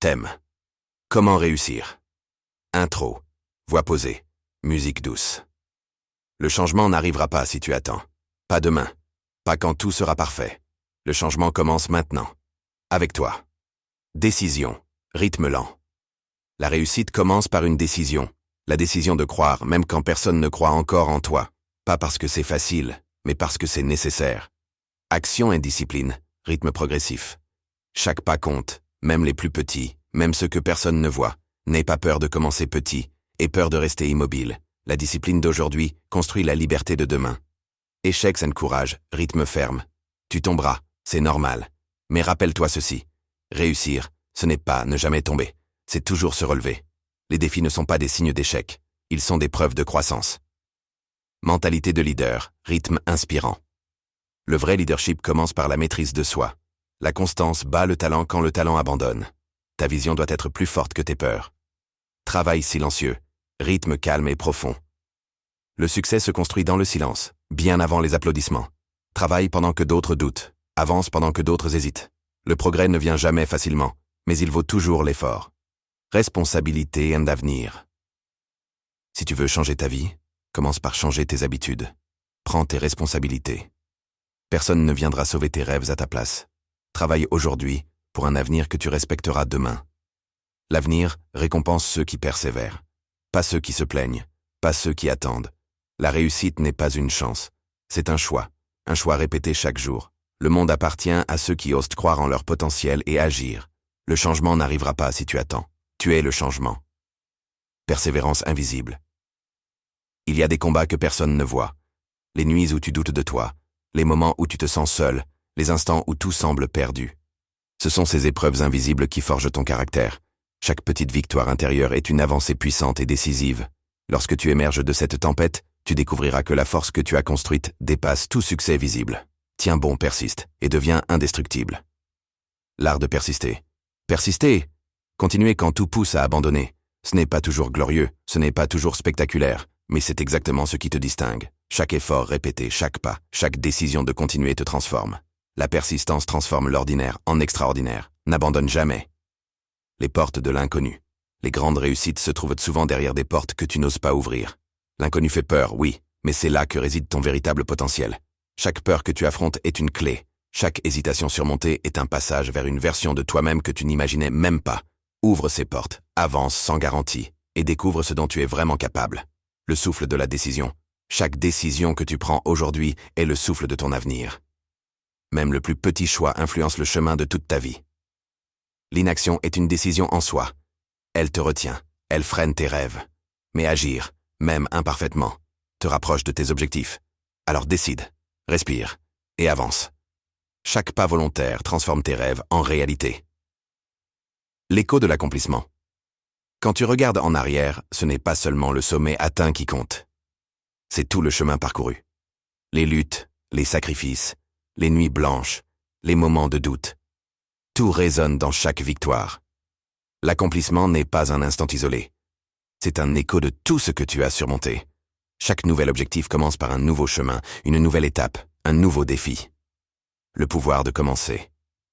Thème. Comment réussir? Intro. Voix posée. Musique douce. Le changement n'arrivera pas si tu attends. Pas demain. Pas quand tout sera parfait. Le changement commence maintenant. Avec toi. Décision. Rythme lent. La réussite commence par une décision. La décision de croire, même quand personne ne croit encore en toi. Pas parce que c'est facile, mais parce que c'est nécessaire. Action et discipline. Rythme progressif. Chaque pas compte, même les plus petits, même ceux que personne ne voit. N'aie pas peur de commencer petit, et peur de rester immobile. La discipline d'aujourd'hui construit la liberté de demain. Échec sans courage, rythme ferme. Tu tomberas, c'est normal. Mais rappelle-toi ceci. Réussir, ce n'est pas ne jamais tomber. C'est toujours se relever. Les défis ne sont pas des signes d'échec. Ils sont des preuves de croissance. Mentalité de leader, rythme inspirant. Le vrai leadership commence par la maîtrise de soi. La constance bat le talent quand le talent abandonne. Ta vision doit être plus forte que tes peurs. Travail silencieux, rythme calme et profond. Le succès se construit dans le silence, bien avant les applaudissements. Travaille pendant que d'autres doutent, avance pendant que d'autres hésitent. Le progrès ne vient jamais facilement, mais il vaut toujours l'effort. Responsabilité et avenir. Si tu veux changer ta vie, commence par changer tes habitudes. Prends tes responsabilités. Personne ne viendra sauver tes rêves à ta place. Travaille aujourd'hui pour un avenir que tu respecteras demain. L'avenir récompense ceux qui persévèrent, pas ceux qui se plaignent, pas ceux qui attendent. La réussite n'est pas une chance, c'est un choix répété chaque jour. Le monde appartient à ceux qui osent croire en leur potentiel et agir. Le changement n'arrivera pas si tu attends. Tu es le changement. Persévérance invisible. Il y a des combats que personne ne voit. Les nuits où tu doutes de toi, les moments où tu te sens seul, les instants où tout semble perdu. Ce sont ces épreuves invisibles qui forgent ton caractère. Chaque petite victoire intérieure est une avancée puissante et décisive. Lorsque tu émerges de cette tempête, tu découvriras que la force que tu as construite dépasse tout succès visible. Tiens bon, persiste, et deviens indestructible. L'art de persister. Persister! Continuer quand tout pousse à abandonner. Ce n'est pas toujours glorieux, ce n'est pas toujours spectaculaire, mais c'est exactement ce qui te distingue. Chaque effort répété, chaque pas, chaque décision de continuer te transforme. La persistance transforme l'ordinaire en extraordinaire. N'abandonne jamais. Les portes de l'inconnu. Les grandes réussites se trouvent souvent derrière des portes que tu n'oses pas ouvrir. L'inconnu fait peur, oui, mais c'est là que réside ton véritable potentiel. Chaque peur que tu affrontes est une clé. Chaque hésitation surmontée est un passage vers une version de toi-même que tu n'imaginais même pas. Ouvre ces portes, avance sans garantie, et découvre ce dont tu es vraiment capable. Le souffle de la décision. Chaque décision que tu prends aujourd'hui est le souffle de ton avenir. Même le plus petit choix influence le chemin de toute ta vie. L'inaction est une décision en soi. Elle te retient, elle freine tes rêves. Mais agir, même imparfaitement, te rapproche de tes objectifs. Alors décide, respire et avance. Chaque pas volontaire transforme tes rêves en réalité. L'écho de l'accomplissement. Quand tu regardes en arrière, ce n'est pas seulement le sommet atteint qui compte. C'est tout le chemin parcouru. Les luttes, les sacrifices, les nuits blanches, les moments de doute. Tout résonne dans chaque victoire. L'accomplissement n'est pas un instant isolé. C'est un écho de tout ce que tu as surmonté. Chaque nouvel objectif commence par un nouveau chemin, une nouvelle étape, un nouveau défi. Le pouvoir de commencer.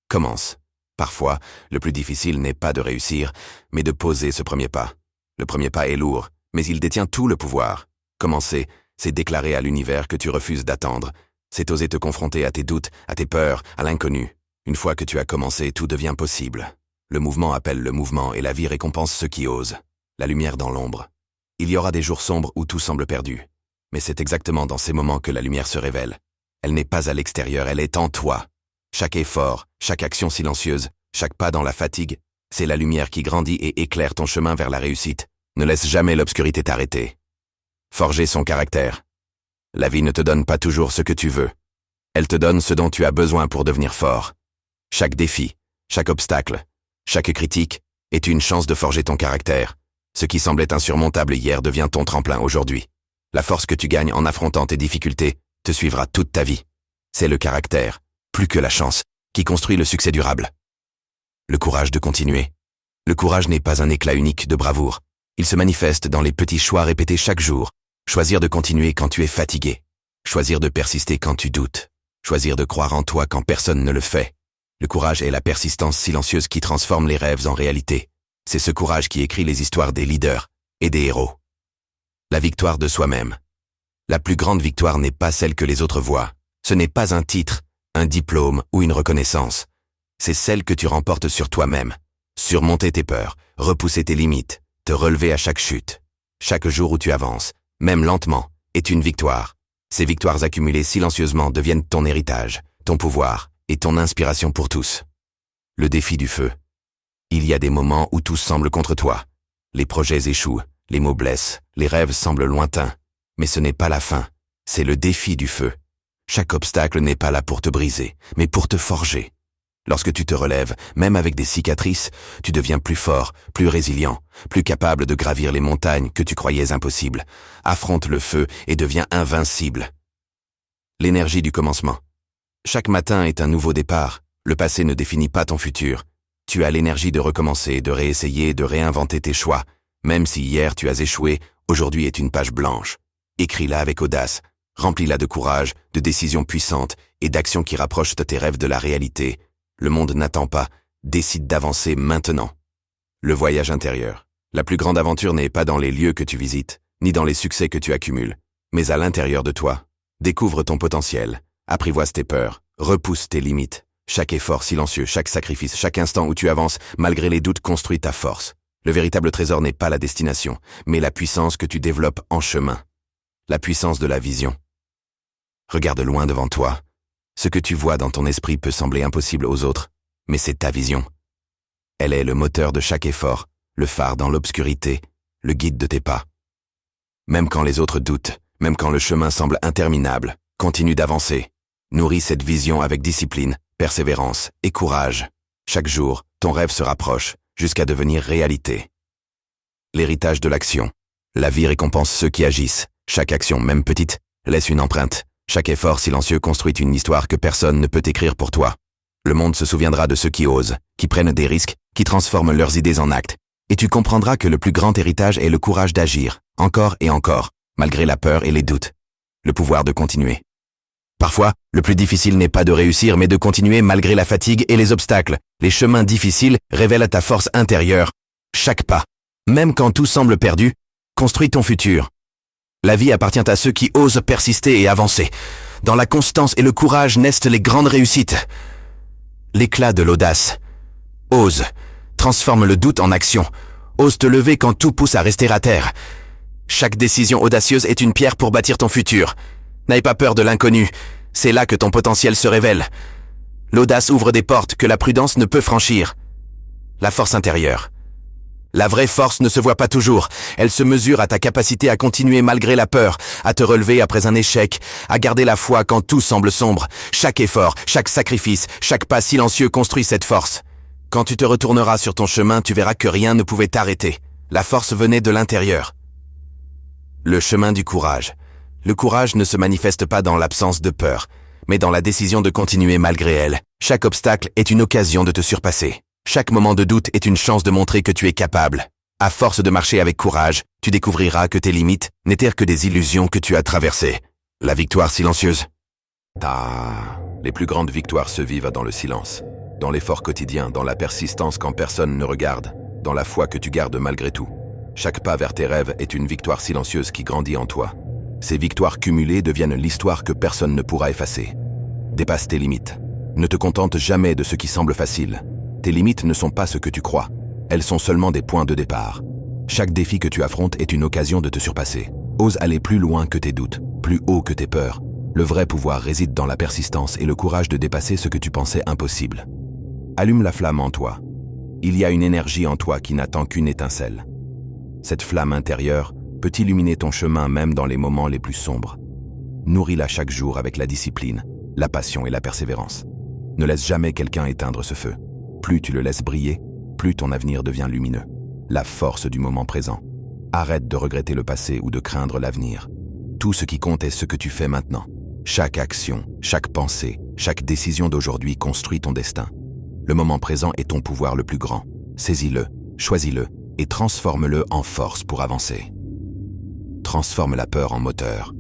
Commence. Parfois, le plus difficile n'est pas de réussir, mais de poser ce premier pas. Le premier pas est lourd, mais il détient tout le pouvoir. Commencer, c'est déclarer à l'univers que tu refuses d'attendre. C'est oser te confronter à tes doutes, à tes peurs, à l'inconnu. Une fois que tu as commencé, tout devient possible. Le mouvement appelle le mouvement et la vie récompense ceux qui osent. La lumière dans l'ombre. Il y aura des jours sombres où tout semble perdu. Mais c'est exactement dans ces moments que la lumière se révèle. Elle n'est pas à l'extérieur, elle est en toi. Chaque effort, chaque action silencieuse, chaque pas dans la fatigue, c'est la lumière qui grandit et éclaire ton chemin vers la réussite. Ne laisse jamais l'obscurité t'arrêter. Forger son caractère. La vie ne te donne pas toujours ce que tu veux. Elle te donne ce dont tu as besoin pour devenir fort. Chaque défi, chaque obstacle, chaque critique est une chance de forger ton caractère. Ce qui semblait insurmontable hier devient ton tremplin aujourd'hui. La force que tu gagnes en affrontant tes difficultés te suivra toute ta vie. C'est le caractère, plus que la chance, qui construit le succès durable. Le courage de continuer. Le courage n'est pas un éclat unique de bravoure. Il se manifeste dans les petits choix répétés chaque jour. Choisir de continuer quand tu es fatigué. Choisir de persister quand tu doutes. Choisir de croire en toi quand personne ne le fait. Le courage est la persistance silencieuse qui transforme les rêves en réalité. C'est ce courage qui écrit les histoires des leaders et des héros. La victoire de soi-même. La plus grande victoire n'est pas celle que les autres voient. Ce n'est pas un titre, un diplôme ou une reconnaissance. C'est celle que tu remportes sur toi-même. Surmonter tes peurs, repousser tes limites, te relever à chaque chute. Chaque jour où tu avances, même lentement, est une victoire. Ces victoires accumulées silencieusement deviennent ton héritage, ton pouvoir et ton inspiration pour tous. Le défi du feu. Il y a des moments où tout semble contre toi. Les projets échouent, les mots blessent, les rêves semblent lointains. Mais ce n'est pas la fin, c'est le défi du feu. Chaque obstacle n'est pas là pour te briser, mais pour te forger. Lorsque tu te relèves, même avec des cicatrices, tu deviens plus fort, plus résilient, plus capable de gravir les montagnes que tu croyais impossibles. Affronte le feu et deviens invincible. L'énergie du commencement. Chaque matin est un nouveau départ. Le passé ne définit pas ton futur. Tu as l'énergie de recommencer, de réessayer, de réinventer tes choix. Même si hier tu as échoué, aujourd'hui est une page blanche. Écris-la avec audace. Remplis-la de courage, de décisions puissantes et d'actions qui rapprochent tes rêves de la réalité. Le monde n'attend pas. Décide d'avancer maintenant. Le voyage intérieur. La plus grande aventure n'est pas dans les lieux que tu visites, ni dans les succès que tu accumules, mais à l'intérieur de toi. Découvre ton potentiel. Apprivoise tes peurs. Repousse tes limites. Chaque effort silencieux, chaque sacrifice, chaque instant où tu avances, malgré les doutes, construit ta force. Le véritable trésor n'est pas la destination, mais la puissance que tu développes en chemin. La puissance de la vision. Regarde loin devant toi. Ce que tu vois dans ton esprit peut sembler impossible aux autres, mais c'est ta vision. Elle est le moteur de chaque effort, le phare dans l'obscurité, le guide de tes pas. Même quand les autres doutent, même quand le chemin semble interminable, continue d'avancer. Nourris cette vision avec discipline, persévérance et courage. Chaque jour, ton rêve se rapproche, jusqu'à devenir réalité. L'héritage de l'action. La vie récompense ceux qui agissent. Chaque action, même petite, laisse une empreinte. Chaque effort silencieux construit une histoire que personne ne peut écrire pour toi. Le monde se souviendra de ceux qui osent, qui prennent des risques, qui transforment leurs idées en actes. Et tu comprendras que le plus grand héritage est le courage d'agir, encore et encore, malgré la peur et les doutes. Le pouvoir de continuer. Parfois, le plus difficile n'est pas de réussir, mais de continuer malgré la fatigue et les obstacles. Les chemins difficiles révèlent ta force intérieure. Chaque pas, même quand tout semble perdu, construit ton futur. La vie appartient à ceux qui osent persister et avancer. Dans la constance et le courage naissent les grandes réussites. L'éclat de l'audace. Ose. Transforme le doute en action. Ose te lever quand tout pousse à rester à terre. Chaque décision audacieuse est une pierre pour bâtir ton futur. N'aie pas peur de l'inconnu. C'est là que ton potentiel se révèle. L'audace ouvre des portes que la prudence ne peut franchir. La force intérieure. La vraie force ne se voit pas toujours. Elle se mesure à ta capacité à continuer malgré la peur, à te relever après un échec, à garder la foi quand tout semble sombre. Chaque effort, chaque sacrifice, chaque pas silencieux construit cette force. Quand tu te retourneras sur ton chemin, tu verras que rien ne pouvait t'arrêter. La force venait de l'intérieur. Le chemin du courage. Le courage ne se manifeste pas dans l'absence de peur, mais dans la décision de continuer malgré elle. Chaque obstacle est une occasion de te surpasser. Chaque moment de doute est une chance de montrer que tu es capable. À force de marcher avec courage, tu découvriras que tes limites n'étaient que des illusions que tu as traversées. La victoire silencieuse. Les plus grandes victoires se vivent dans le silence, dans l'effort quotidien, dans la persistance quand personne ne regarde, dans la foi que tu gardes malgré tout. Chaque pas vers tes rêves est une victoire silencieuse qui grandit en toi. Ces victoires cumulées deviennent l'histoire que personne ne pourra effacer. Dépasse tes limites. Ne te contente jamais de ce qui semble facile. Tes limites ne sont pas ce que tu crois. Elles sont seulement des points de départ. Chaque défi que tu affrontes est une occasion de te surpasser. Ose aller plus loin que tes doutes, plus haut que tes peurs. Le vrai pouvoir réside dans la persistance et le courage de dépasser ce que tu pensais impossible. Allume la flamme en toi. Il y a une énergie en toi qui n'attend qu'une étincelle. Cette flamme intérieure peut illuminer ton chemin même dans les moments les plus sombres. Nourris-la chaque jour avec la discipline, la passion et la persévérance. Ne laisse jamais quelqu'un éteindre ce feu. Plus tu le laisses briller, plus ton avenir devient lumineux. La force du moment présent. Arrête de regretter le passé ou de craindre l'avenir. Tout ce qui compte est ce que tu fais maintenant. Chaque action, chaque pensée, chaque décision d'aujourd'hui construit ton destin. Le moment présent est ton pouvoir le plus grand. Saisis-le, choisis-le et transforme-le en force pour avancer. Transforme la peur en moteur.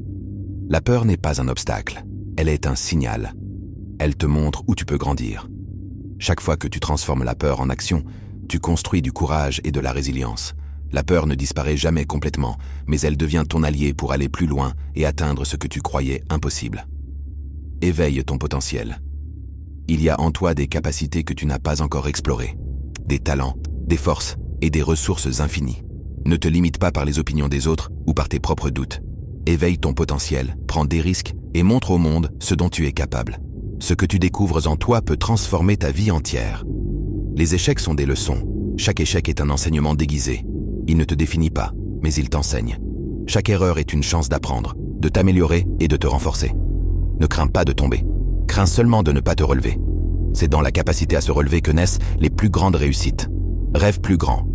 La peur n'est pas un obstacle, elle est un signal. Elle te montre où tu peux grandir. Chaque fois que tu transformes la peur en action, tu construis du courage et de la résilience. La peur ne disparaît jamais complètement, mais elle devient ton allié pour aller plus loin et atteindre ce que tu croyais impossible. Éveille ton potentiel. Il y a en toi des capacités que tu n'as pas encore explorées, des talents, des forces et des ressources infinies. Ne te limite pas par les opinions des autres ou par tes propres doutes. Éveille ton potentiel, prends des risques et montre au monde ce dont tu es capable. Ce que tu découvres en toi peut transformer ta vie entière. Les échecs sont des leçons. Chaque échec est un enseignement déguisé. Il ne te définit pas, mais il t'enseigne. Chaque erreur est une chance d'apprendre, de t'améliorer et de te renforcer. Ne crains pas de tomber. Crains seulement de ne pas te relever. C'est dans la capacité à se relever que naissent les plus grandes réussites. Rêve plus grand.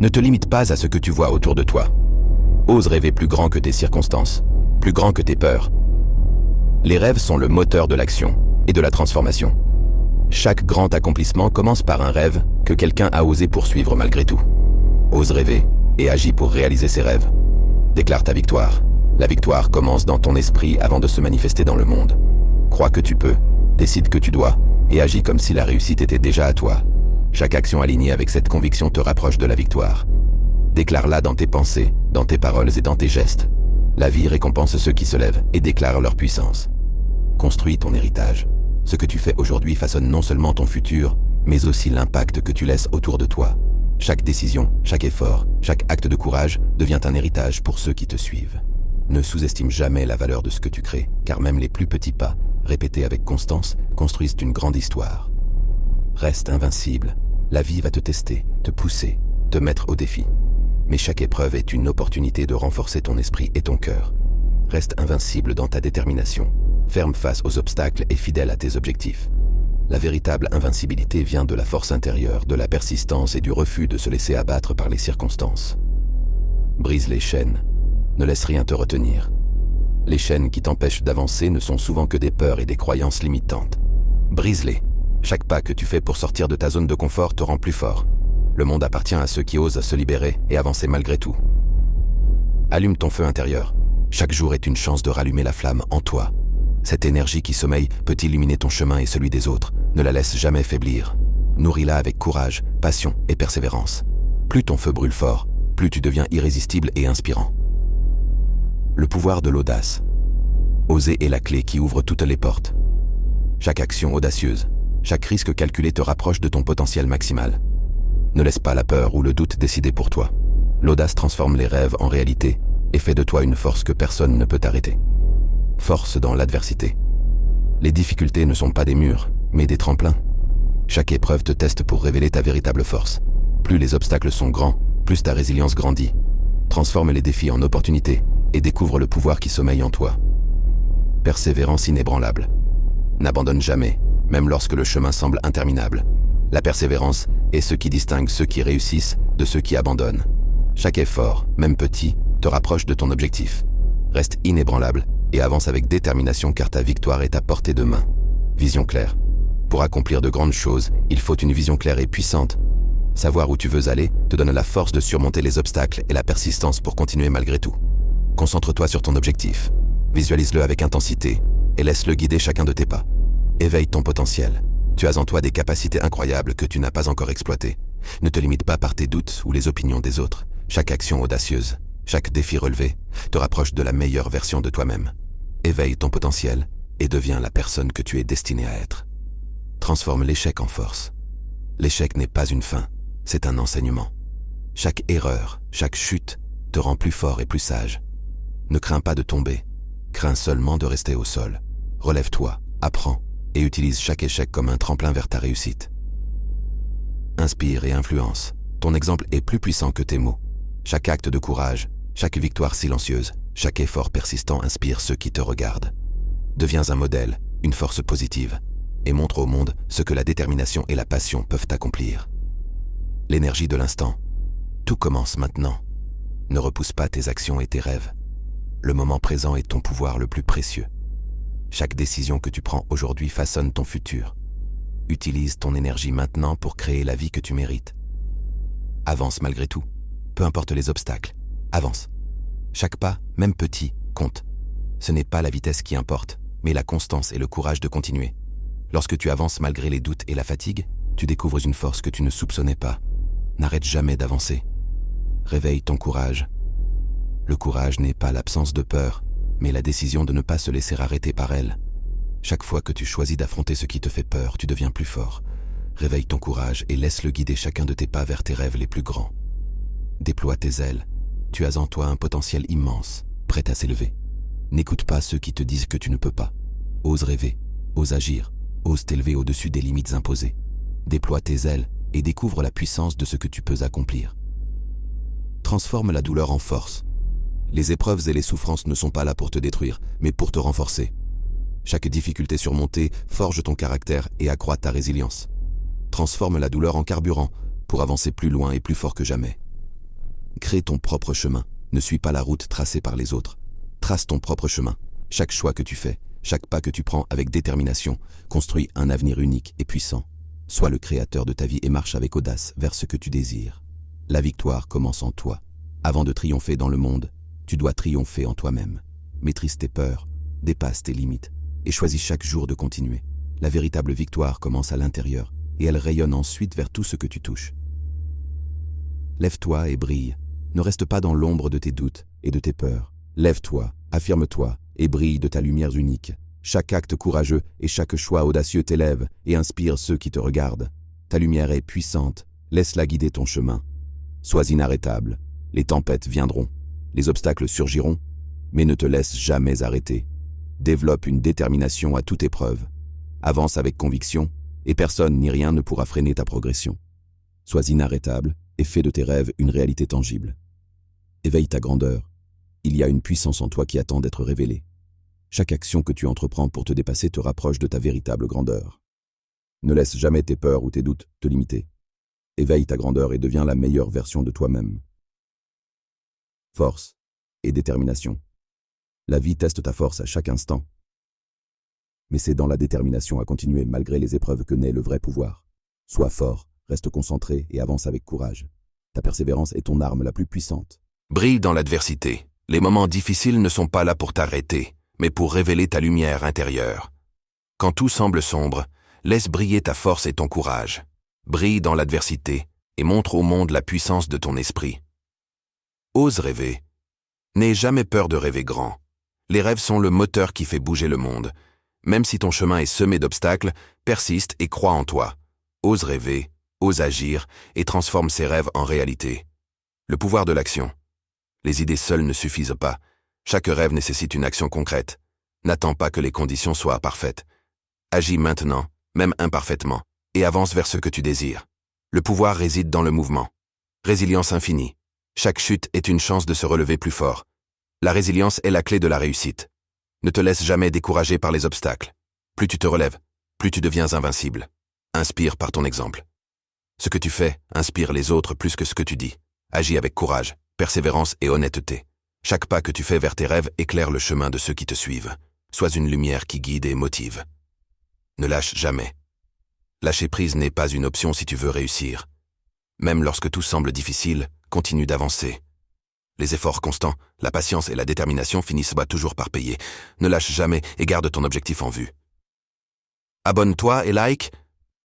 Ne te limite pas à ce que tu vois autour de toi. Ose rêver plus grand que tes circonstances, plus grand que tes peurs. Les rêves sont le moteur de l'action et de la transformation. Chaque grand accomplissement commence par un rêve que quelqu'un a osé poursuivre malgré tout. Ose rêver et agis pour réaliser ses rêves. Déclare ta victoire. La victoire commence dans ton esprit avant de se manifester dans le monde. Crois que tu peux, décide que tu dois et agis comme si la réussite était déjà à toi. Chaque action alignée avec cette conviction te rapproche de la victoire. Déclare-la dans tes pensées, dans tes paroles et dans tes gestes. La vie récompense ceux qui se lèvent et déclarent leur puissance. Construis ton héritage. Ce que tu fais aujourd'hui façonne non seulement ton futur, mais aussi l'impact que tu laisses autour de toi. Chaque décision, chaque effort, chaque acte de courage devient un héritage pour ceux qui te suivent. Ne sous-estime jamais la valeur de ce que tu crées, car même les plus petits pas, répétés avec constance, construisent une grande histoire. Reste invincible. La vie va te tester, te pousser, te mettre au défi. Mais chaque épreuve est une opportunité de renforcer ton esprit et ton cœur. Reste invincible dans ta détermination, ferme face aux obstacles et fidèle à tes objectifs. La véritable invincibilité vient de la force intérieure, de la persistance et du refus de se laisser abattre par les circonstances. Brise les chaînes, ne laisse rien te retenir. Les chaînes qui t'empêchent d'avancer ne sont souvent que des peurs et des croyances limitantes. Brise-les. Chaque pas que tu fais pour sortir de ta zone de confort te rend plus fort. Le monde appartient à ceux qui osent se libérer et avancer malgré tout. Allume ton feu intérieur. Chaque jour est une chance de rallumer la flamme en toi. Cette énergie qui sommeille peut illuminer ton chemin et celui des autres. Ne la laisse jamais faiblir. Nourris-la avec courage, passion et persévérance. Plus ton feu brûle fort, plus tu deviens irrésistible et inspirant. Le pouvoir de l'audace. Oser est la clé qui ouvre toutes les portes. Chaque action audacieuse, chaque risque calculé te rapproche de ton potentiel maximal. Ne laisse pas la peur ou le doute décider pour toi. L'audace transforme les rêves en réalité et fait de toi une force que personne ne peut arrêter. Force dans l'adversité. Les difficultés ne sont pas des murs, mais des tremplins. Chaque épreuve te teste pour révéler ta véritable force. Plus les obstacles sont grands, plus ta résilience grandit. Transforme les défis en opportunités et découvre le pouvoir qui sommeille en toi. Persévérance inébranlable. N'abandonne jamais, même lorsque le chemin semble interminable. La persévérance est ce qui distingue ceux qui réussissent de ceux qui abandonnent. Chaque effort, même petit, te rapproche de ton objectif. Reste inébranlable et avance avec détermination car ta victoire est à portée de main. Vision claire. Pour accomplir de grandes choses, il faut une vision claire et puissante. Savoir où tu veux aller te donne la force de surmonter les obstacles et la persistance pour continuer malgré tout. Concentre-toi sur ton objectif. Visualise-le avec intensité et laisse-le guider chacun de tes pas. Éveille ton potentiel. Tu as en toi des capacités incroyables que tu n'as pas encore exploitées. Ne te limite pas par tes doutes ou les opinions des autres. Chaque action audacieuse, chaque défi relevé, te rapproche de la meilleure version de toi-même. Éveille ton potentiel et deviens la personne que tu es destiné à être. Transforme l'échec en force. L'échec n'est pas une fin, c'est un enseignement. Chaque erreur, chaque chute te rend plus fort et plus sage. Ne crains pas de tomber, crains seulement de rester au sol. Relève-toi, apprends et utilise chaque échec comme un tremplin vers ta réussite. Inspire et influence. Ton exemple est plus puissant que tes mots. Chaque acte de courage, chaque victoire silencieuse, chaque effort persistant inspire ceux qui te regardent. Deviens un modèle, une force positive, et montre au monde ce que la détermination et la passion peuvent accomplir. L'énergie de l'instant. Tout commence maintenant. Ne repousse pas tes actions et tes rêves. Le moment présent est ton pouvoir le plus précieux. Chaque décision que tu prends aujourd'hui façonne ton futur. Utilise ton énergie maintenant pour créer la vie que tu mérites. Avance malgré tout. Peu importe les obstacles, avance. Chaque pas, même petit, compte. Ce n'est pas la vitesse qui importe, mais la constance et le courage de continuer. Lorsque tu avances malgré les doutes et la fatigue, tu découvres une force que tu ne soupçonnais pas. N'arrête jamais d'avancer. Réveille ton courage. Le courage n'est pas l'absence de peur, mais la décision de ne pas se laisser arrêter par elle. Chaque fois que tu choisis d'affronter ce qui te fait peur, tu deviens plus fort. Réveille ton courage et laisse-le guider chacun de tes pas vers tes rêves les plus grands. Déploie tes ailes. Tu as en toi un potentiel immense, prêt à s'élever. N'écoute pas ceux qui te disent que tu ne peux pas. Ose rêver, ose agir, ose t'élever au-dessus des limites imposées. Déploie tes ailes et découvre la puissance de ce que tu peux accomplir. Transforme la douleur en force. Les épreuves et les souffrances ne sont pas là pour te détruire, mais pour te renforcer. Chaque difficulté surmontée forge ton caractère et accroît ta résilience. Transforme la douleur en carburant pour avancer plus loin et plus fort que jamais. Crée ton propre chemin. Ne suis pas la route tracée par les autres. Trace ton propre chemin. Chaque choix que tu fais, chaque pas que tu prends avec détermination, construit un avenir unique et puissant. Sois le créateur de ta vie et marche avec audace vers ce que tu désires. La victoire commence en toi. Avant de triompher dans le monde, tu dois triompher en toi-même. Maîtrise tes peurs, dépasse tes limites et choisis chaque jour de continuer. La véritable victoire commence à l'intérieur et elle rayonne ensuite vers tout ce que tu touches. Lève-toi et brille. Ne reste pas dans l'ombre de tes doutes et de tes peurs. Lève-toi, affirme-toi et brille de ta lumière unique. Chaque acte courageux et chaque choix audacieux t'élève et inspire ceux qui te regardent. Ta lumière est puissante, laisse-la guider ton chemin. Sois inarrêtable, les tempêtes viendront, les obstacles surgiront, mais ne te laisse jamais arrêter. Développe une détermination à toute épreuve. Avance avec conviction et personne ni rien ne pourra freiner ta progression. Sois inarrêtable et fais de tes rêves une réalité tangible. Éveille ta grandeur. Il y a une puissance en toi qui attend d'être révélée. Chaque action que tu entreprends pour te dépasser te rapproche de ta véritable grandeur. Ne laisse jamais tes peurs ou tes doutes te limiter. Éveille ta grandeur et deviens la meilleure version de toi-même. Force et détermination. La vie teste ta force à chaque instant. Mais c'est dans la détermination à continuer malgré les épreuves que naît le vrai pouvoir. Sois fort, reste concentré et avance avec courage. Ta persévérance est ton arme la plus puissante. Brille dans l'adversité. Les moments difficiles ne sont pas là pour t'arrêter, mais pour révéler ta lumière intérieure. Quand tout semble sombre, laisse briller ta force et ton courage. Brille dans l'adversité et montre au monde la puissance de ton esprit. Ose rêver. N'aie jamais peur de rêver grand. Les rêves sont le moteur qui fait bouger le monde. Même si ton chemin est semé d'obstacles, persiste et crois en toi. Ose rêver, ose agir et transforme ces rêves en réalité. Le pouvoir de l'action. Les idées seules ne suffisent pas. Chaque rêve nécessite une action concrète. N'attends pas que les conditions soient parfaites. Agis maintenant, même imparfaitement, et avance vers ce que tu désires. Le pouvoir réside dans le mouvement. Résilience infinie. Chaque chute est une chance de se relever plus fort. La résilience est la clé de la réussite. Ne te laisse jamais décourager par les obstacles. Plus tu te relèves, plus tu deviens invincible. Inspire par ton exemple. Ce que tu fais inspire les autres plus que ce que tu dis. Agis avec courage, persévérance et honnêteté. Chaque pas que tu fais vers tes rêves éclaire le chemin de ceux qui te suivent. Sois une lumière qui guide et motive. Ne lâche jamais. Lâcher prise n'est pas une option si tu veux réussir. Même lorsque tout semble difficile, continue d'avancer. Les efforts constants, la patience et la détermination finissent toujours par payer. Ne lâche jamais et garde ton objectif en vue. Abonne-toi et like